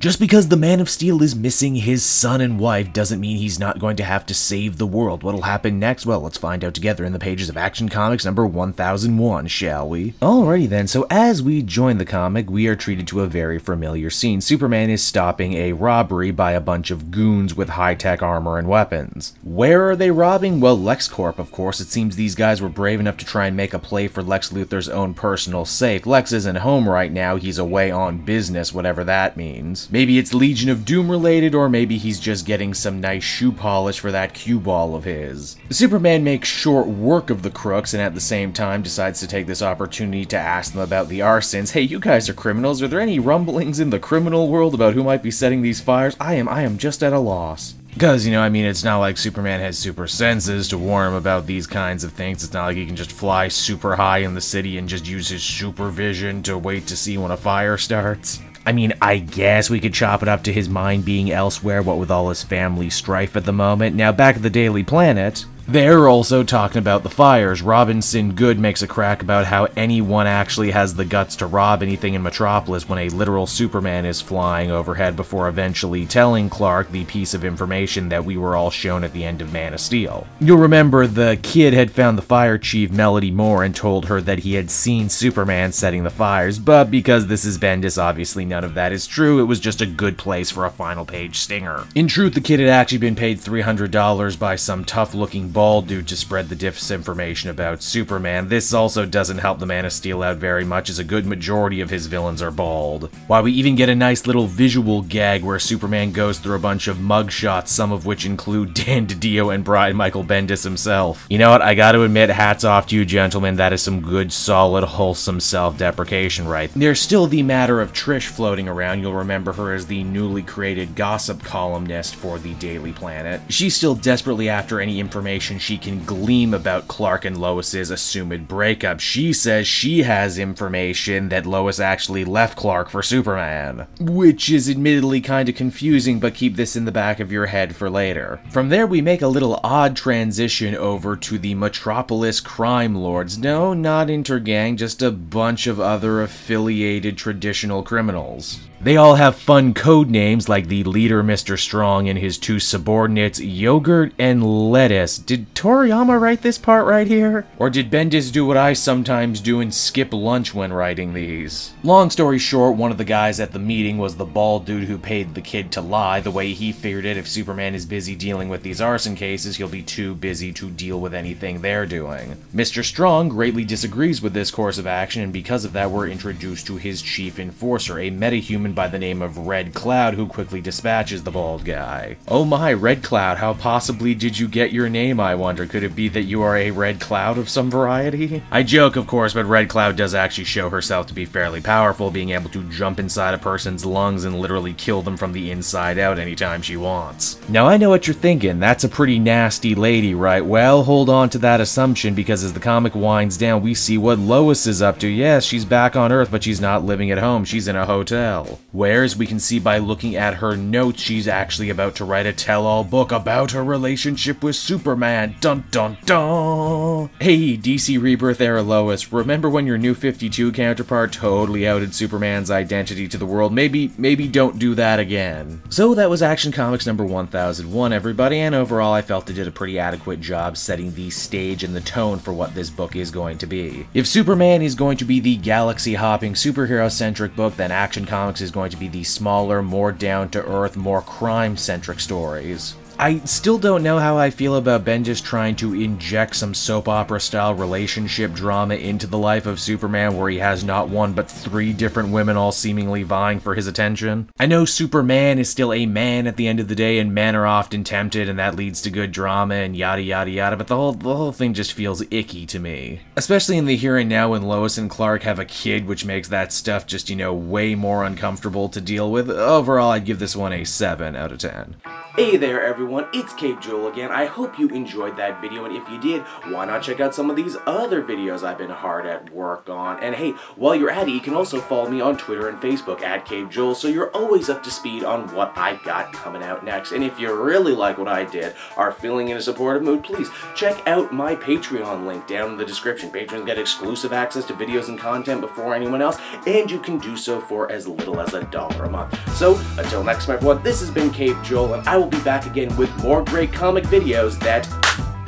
Just because the Man of Steel is missing his son and wife doesn't mean he's not going to have to save the world. What'll happen next? Well, let's find out together in the pages of Action Comics number 1001, shall we? Alrighty then, so as we join the comic, we are treated to a very familiar scene. Superman is stopping a robbery by a bunch of goons with high-tech armor and weapons. Where are they robbing? Well, LexCorp, of course. It seems these guys were brave enough to try and make a play for Lex Luthor's own personal safe. Lex isn't home right now, he's away on business, whatever that means. Maybe it's Legion of Doom related, or maybe he's just getting some nice shoe polish for that cue ball of his. Superman makes short work of the crooks and at the same time decides to take this opportunity to ask them about the arsons. Hey, you guys are criminals. Are there any rumblings in the criminal world about who might be setting these fires? I am just at a loss. Because, you know, I mean, it's not like Superman has super senses to warn him about these kinds of things. It's not like he can just fly super high in the city and just use his supervision to wait to see when a fire starts. I mean, I guess we could chop it up to his mind being elsewhere, what with all his family strife at the moment. Now, back at the Daily Planet, they're also talking about the fires. Robinson Good makes a crack about how anyone actually has the guts to rob anything in Metropolis when a literal Superman is flying overhead, before eventually telling Clark the piece of information that we were all shown at the end of Man of Steel. You'll remember the kid had found the fire chief, Melody Moore, and told her that he had seen Superman setting the fires, but because this is Bendis, obviously none of that is true. It was just a good place for a final page stinger. In truth, the kid had actually been paid $300 by some tough-looking bald dude to spread the disinformation about Superman. This also doesn't help the Man of Steel out very much, as a good majority of his villains are bald. Why, we even get a nice little visual gag where Superman goes through a bunch of mugshots, some of which include Dan DiDio and Brian Michael Bendis himself. You know what, I gotta admit, hats off to you gentlemen, that is some good, solid, wholesome self-deprecation right. There's still the matter of Trish floating around. You'll remember her as the newly created gossip columnist for the Daily Planet. She's still desperately after any information she can glean about Clark and Lois's assumed breakup. She says she has information that Lois actually left Clark for Superman, which is admittedly kinda confusing, but keep this in the back of your head for later. From there, we make a little odd transition over to the Metropolis crime lords. No, not Intergang, just a bunch of other affiliated traditional criminals. They all have fun code names like the leader Mr.Strong and his two subordinates, Yogurt and Lettuce. Did Toriyama write this part right here? Or did Bendis do what I sometimes do and skip lunch when writing these? Long story short, one of the guys at the meeting was the bald dude who paid the kid to lie. The way he figured it, if Superman is busy dealing with these arson cases, he'll be too busy to deal with anything they're doing. Mr. Strong greatly disagrees with this course of action, and because of that, we're introduced to his chief enforcer, a metahuman by the name of Red Cloud, who quickly dispatches the bald guy. Oh my, Red Cloud, how possibly did you get your name, I wonder? Could it be that you are a Red Cloud of some variety? I joke, of course, but Red Cloud does actually show herself to be fairly powerful, being able to jump inside a person's lungs and literally kill them from the inside out anytime she wants. Now I know what you're thinking, that's a pretty nasty lady, right? Well, hold on to that assumption, because as the comic winds down, we see what Lois is up to. Yes, she's back on Earth, but she's not living at home, she's in a hotel. Whereas we can see by looking at her notes, she's actually about to write a tell-all book about her relationship with Superman. Dun dun dun! Hey, DC Rebirth era Lois, remember when your New 52 counterpart totally outed Superman's identity to the world? Maybe don't do that again. So that was Action Comics number 1001, everybody, and overall I felt it did a pretty adequate job setting the stage and the tone for what this book is going to be. If Superman is going to be the galaxy-hopping, superhero-centric book, then Action Comics is going to be the smaller, more down-to-earth, more crime-centric stories. I still don't know how I feel about Bendis trying to inject some soap opera-style relationship drama into the life of Superman, where he has not one but 3 different women all seemingly vying for his attention. I know Superman is still a man at the end of the day, and men are often tempted, and that leads to good drama and yada yada yada, but the whole thing just feels icky to me. Especially in the here and now when Lois and Clark have a kid, which makes that stuff just, you know, way more uncomfortable to deal with. Overall, I'd give this one a 7 out of 10. Hey there, everyone. everyone, it's Cape Joel again. I hope you enjoyed that video, and if you did, why not check out some of these other videos I've been hard at work on. And hey, while you're at it, you can also follow me on Twitter and Facebook at Cape Joel, so you're always up to speed on what I got coming out next. And if you really like what I did, are feeling in a supportive mood, please check out my Patreon link down in the description. Patrons get exclusive access to videos and content before anyone else, and you can do so for as little as $1 a month. So, until next time everyone, this has been Cape Joel, and I will be back again with more great comic videos that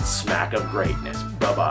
smack of greatness. Bye-bye.